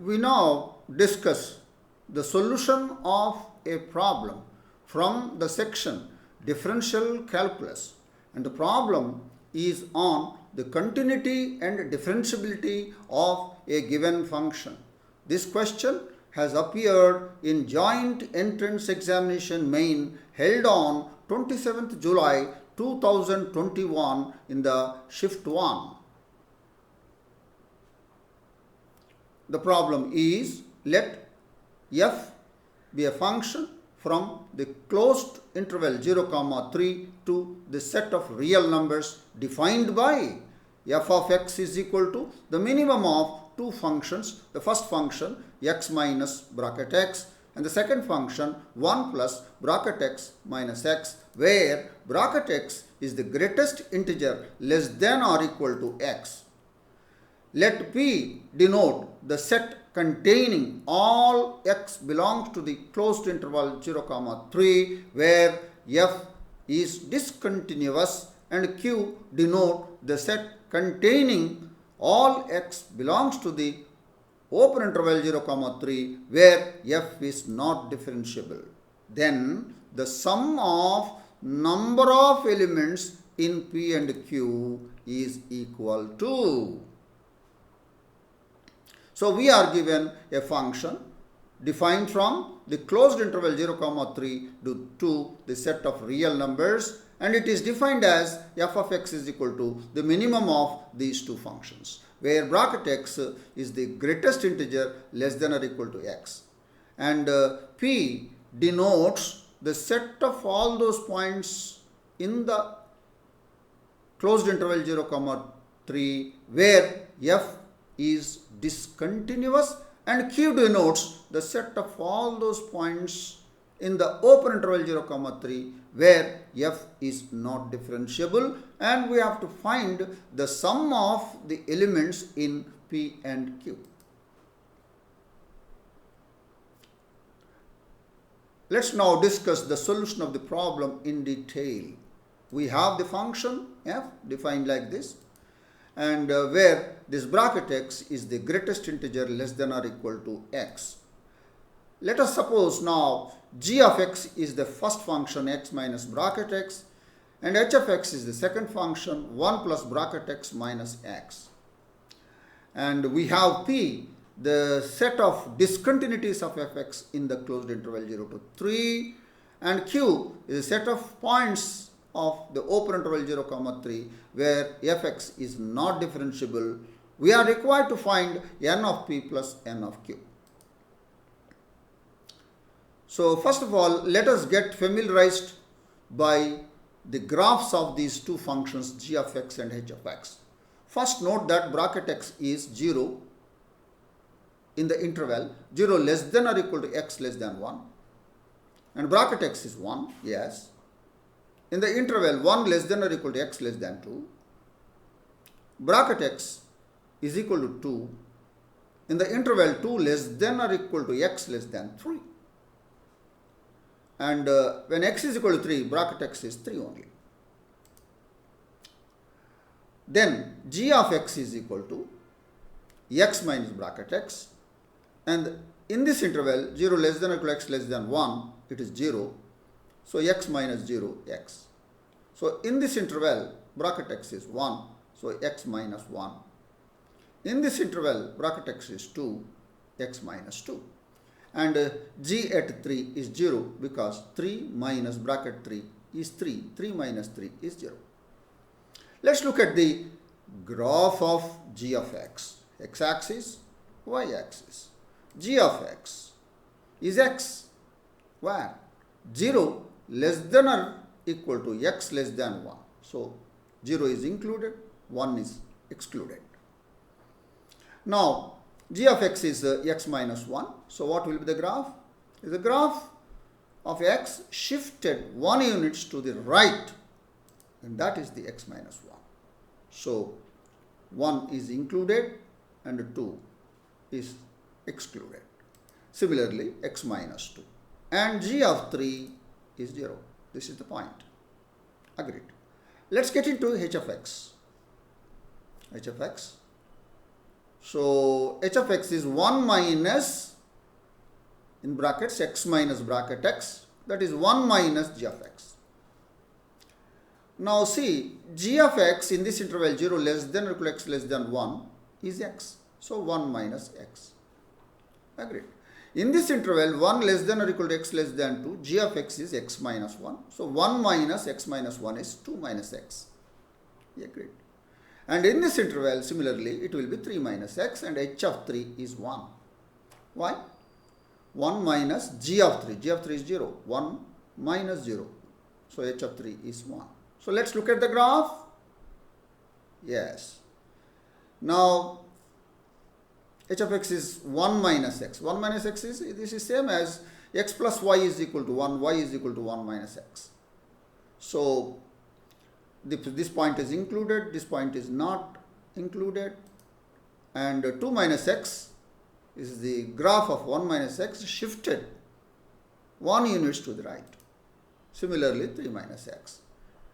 We now discuss the solution of a problem from the section Differential Calculus, and the problem is on the continuity and differentiability of a given function. This question has appeared in Joint Entrance Examination Main held on 27th July 2021 in the Shift 1. The problem is, let f be a function from the closed interval 0, 3 to the set of real numbers defined by f of x is equal to the minimum of two functions. The first function x minus bracket x, and the second function 1 plus bracket x minus x, where bracket x is the greatest integer less than or equal to x. Let P denote the set containing all x belongs to the closed interval 0, 3, where f is discontinuous, and Q denote the set containing all x belongs to the open interval 0, 3, where f is not differentiable. Then the sum of number of elements in P and Q is equal to. So we are given a function defined from the closed interval 0, 3 to the set of real numbers, and it is defined as f of x is equal to the minimum of these two functions, where bracket x is the greatest integer less than or equal to x, and P denotes the set of all those points in the closed interval 0, 3 where f is discontinuous, and Q denotes the set of all those points in the open interval 0, 3 where f is not differentiable, and we have to find the sum of the elements in P and Q. Let's now discuss the solution of the problem in detail. We have the function f defined like this, and where this bracket x is the greatest integer less than or equal to x. Let us suppose now g of x is the first function x minus bracket x, and h of x is the second function 1 plus bracket x minus x. And we have P, the set of discontinuities of fx in the closed interval 0 to 3, and Q is a set of points of the open interval 0, 3 where fx is not differentiable. We are required to find n of P plus n of Q. So first of all, let us get familiarized by the graphs of these two functions g of x and h of x. First note that bracket x is 0 in the interval 0 less than or equal to x less than 1, and bracket x is 1, yes. In the interval 1 less than or equal to x less than 2, bracket x is equal to 2 in the interval 2 less than or equal to x less than 3. And when x is equal to 3, bracket x is 3 only. Then g of x is equal to x minus bracket x, and in this interval 0 less than or equal to x less than 1, it is 0. So x minus 0, x. So in this interval, bracket x is 1, so x minus 1. In this interval, bracket x is 2, x minus 2. And g at 3 is 0 because 3 minus bracket 3 is 3. 3 minus 3 is 0. Let's look at the graph of g of x. X-axis, y-axis. G of x is x, where 0 less than or equal to x less than 1. So 0 is included, 1 is excluded. Now g of x is x minus 1. So what will be the graph? The graph of x shifted 1 unit to the right, and that is the x minus 1. So 1 is included and 2 is excluded. Similarly, x minus 2. And g of 3 is 0. This is the point. Agreed. Let's get into h of x. H of x. So h of x is 1 minus, in brackets, x minus bracket x, that is 1 minus g of x. Now see, g of x in this interval 0 less than or equal to x less than 1 is x. So 1 minus x. Agreed. In this interval 1 less than or equal to x less than 2, g of x is x minus 1. So 1 minus x minus 1 is 2 minus x. Agreed. And in this interval similarly it will be 3 minus x, and h of 3 is 1. Why? 1 minus g of 3. G of 3 is 0. 1 minus 0. So h of 3 is 1. So let's look at the graph. Yes. Now h of x is 1 minus x. 1 minus x is, this is same as x plus y is equal to 1, y is equal to 1 minus x. So this point is included, this point is not included, and 2 minus x is the graph of 1 minus x shifted 1 units to the right. Similarly 3 minus x,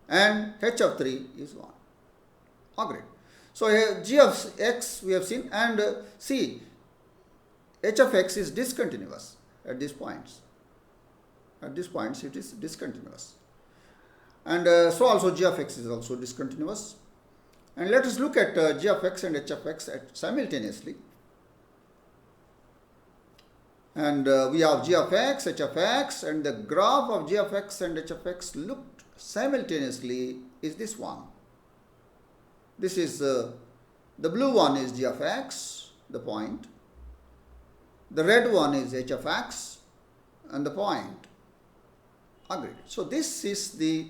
and h of 3 is 1. Agreed. So g of x we have seen, and see, h of x is discontinuous at these points. At these points it is discontinuous. And so also g of x is also discontinuous. And let us look at g of x and h of x simultaneously. And we have g of x, h of x, and the graph of g of x and h of x looked simultaneously is this one. This is the blue one is g of x, the point. The red one is h of x, and the point. Agreed. So this is the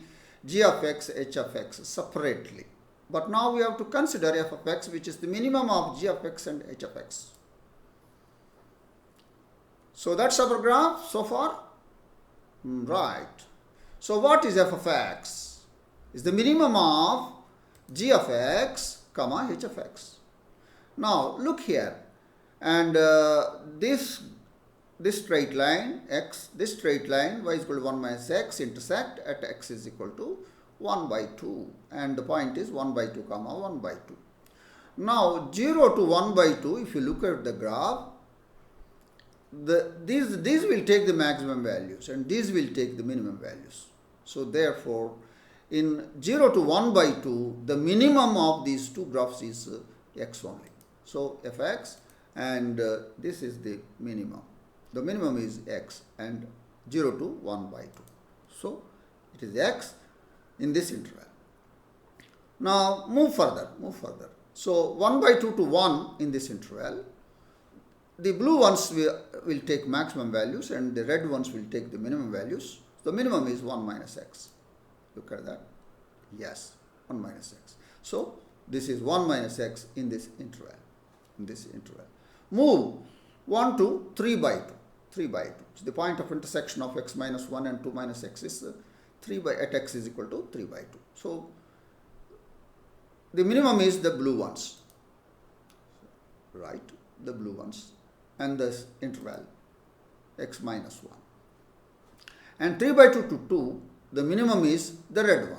g of x, h of x separately. But now we have to consider f of x, which is the minimum of g of x and h of x. So that's our graph so far. Right. So what is f of x? Is the minimum of g of x, comma h of x. Now look here, and this straight line x, this straight line y is equal to 1 minus x intersect at x is equal to 1 by 2, and the point is 1 by 2 comma 1 by 2. Now 0 to 1 by 2, if you look at the graph, these will take the maximum values and these will take the minimum values. So therefore in 0 to 1 by 2, the minimum of these two graphs is x only. So fx, and this is the minimum. The minimum is x, and 0 to 1 by 2. So it is x in this interval. Now move further. So 1 by 2 to 1 in this interval. The blue ones will take maximum values and the red ones will take the minimum values. The minimum is 1 minus x. Look at that. Yes, 1 minus x. So this is 1 minus x in this interval. Move 1 to 3 by 2. 3 by 2. So the point of intersection of x minus 1 and 2 minus x is 3 by, at x is equal to 3 by 2. So the minimum is the blue ones. Right, the blue ones, and this interval x minus 1. And 3 by 2 to 2, the minimum is the red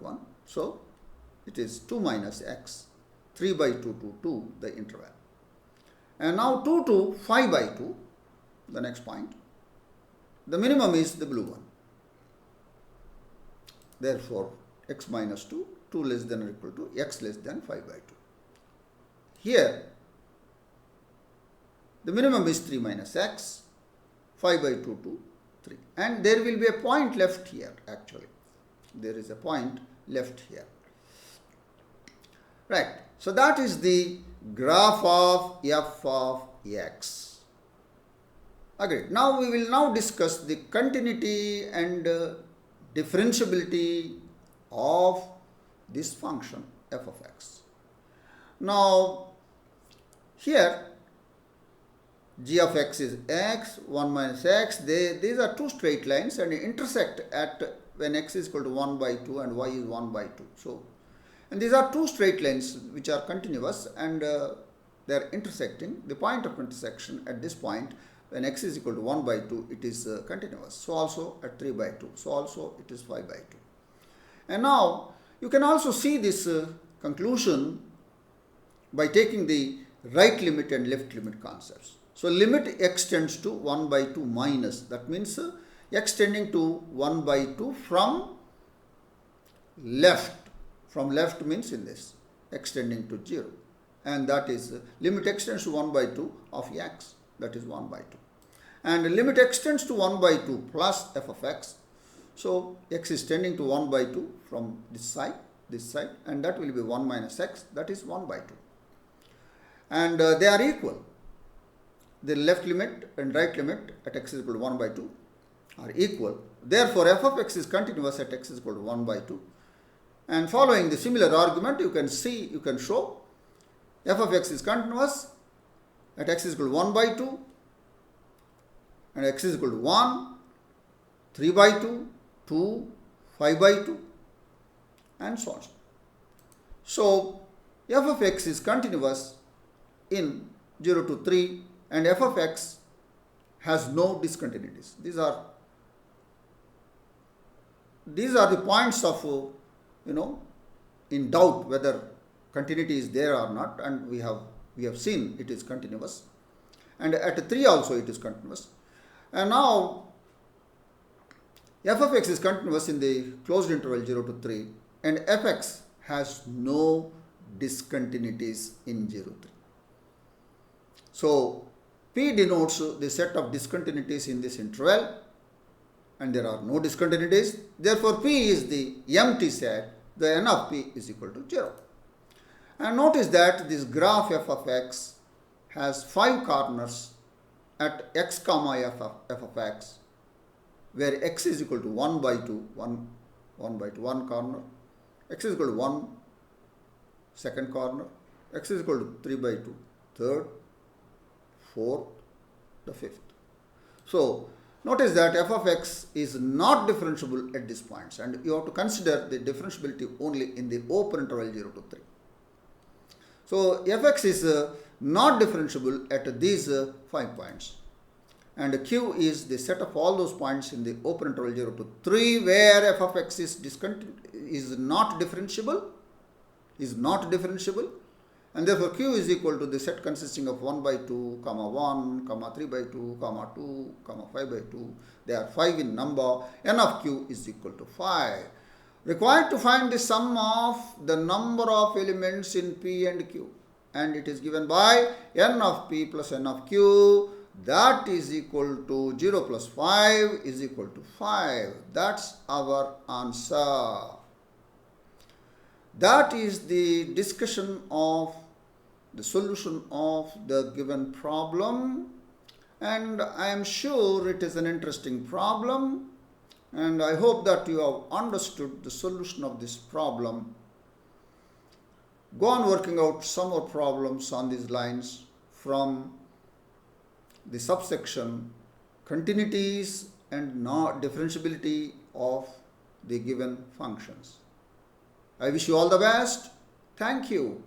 one. So it is 2 minus x, 3 by 2 to 2, the interval. And now 2 to 5 by 2, the next point, the minimum is the blue one. Therefore x minus 2, 2 less than or equal to x less than 5 by 2. Here the minimum is 3 minus x, 5 by 2 to 3. And there will be a point left here actually. There is a point left here. Right. So that is the graph of f of x. Agreed. Now we will now discuss the continuity and differentiability of this function f of x. Now here g of x is x, 1 minus x. These are two straight lines and intersect at when x is equal to 1 by 2 and y is 1 by 2. So, and these are two straight lines which are continuous and they are intersecting. The point of intersection at this point when x is equal to 1 by 2, it is continuous. So also at 3 by 2. So also it is 5 by 2. And now you can also see this conclusion by taking the right limit and left limit concepts. So limit x tends to 1 by 2 minus, that means x tending to 1 by 2 from left. From left means in this, x tending to 0. And that is limit x tends to 1 by 2 of x, that is 1 by 2. And limit x tends to 1 by 2 plus f of x. So x is tending to 1 by 2 from this side, and that will be 1 minus x, that is 1 by 2. And they are equal. The left limit and right limit at x is equal to 1 by 2 are equal. Therefore, f of x is continuous at x is equal to 1 by 2. And following the similar argument, you can show f of x is continuous at x is equal to 1 by 2 and x is equal to 1, 3 by 2, 2, 5 by 2 and so on. So, f of x is continuous in 0 to 3 and f of x has no discontinuities. These are the points of in doubt whether continuity is there or not, and we have seen it is continuous, and at 3 also it is continuous. And now f of x is continuous in the closed interval 0 to 3 and fx has no discontinuities in 0 to 3. So P denotes the set of discontinuities in this interval, and there are no discontinuities. Therefore, P is the empty set. The n of P is equal to 0. And notice that this graph f of x has 5 corners at x comma f of x, where x is equal to 1 by 2, 1 by 2, 1 corner, x is equal to 1, second corner, x is equal to 3 by 2, third, fourth, the fifth. So, notice that f of x is not differentiable at these points, and you have to consider the differentiability only in the open interval 0 to 3. So, fx is not differentiable at these 5 points, and q is the set of all those points in the open interval 0 to 3 where f of x is not differentiable, and therefore q is equal to the set consisting of 1 by 2, 1, 3 by 2, 2, 5 by 2. They are 5 in number. N of q is equal to 5. Required to find the sum of the number of elements in P and Q, and it is given by n of P plus n of Q, that is equal to 0 plus 5 is equal to 5. That's our answer. That is the discussion of the solution of the given problem, and I am sure it is an interesting problem, and I hope that you have understood the solution of this problem. Go on working out some more problems on these lines from the subsection continuities and differentiability of the given functions. I wish you all the best. Thank you.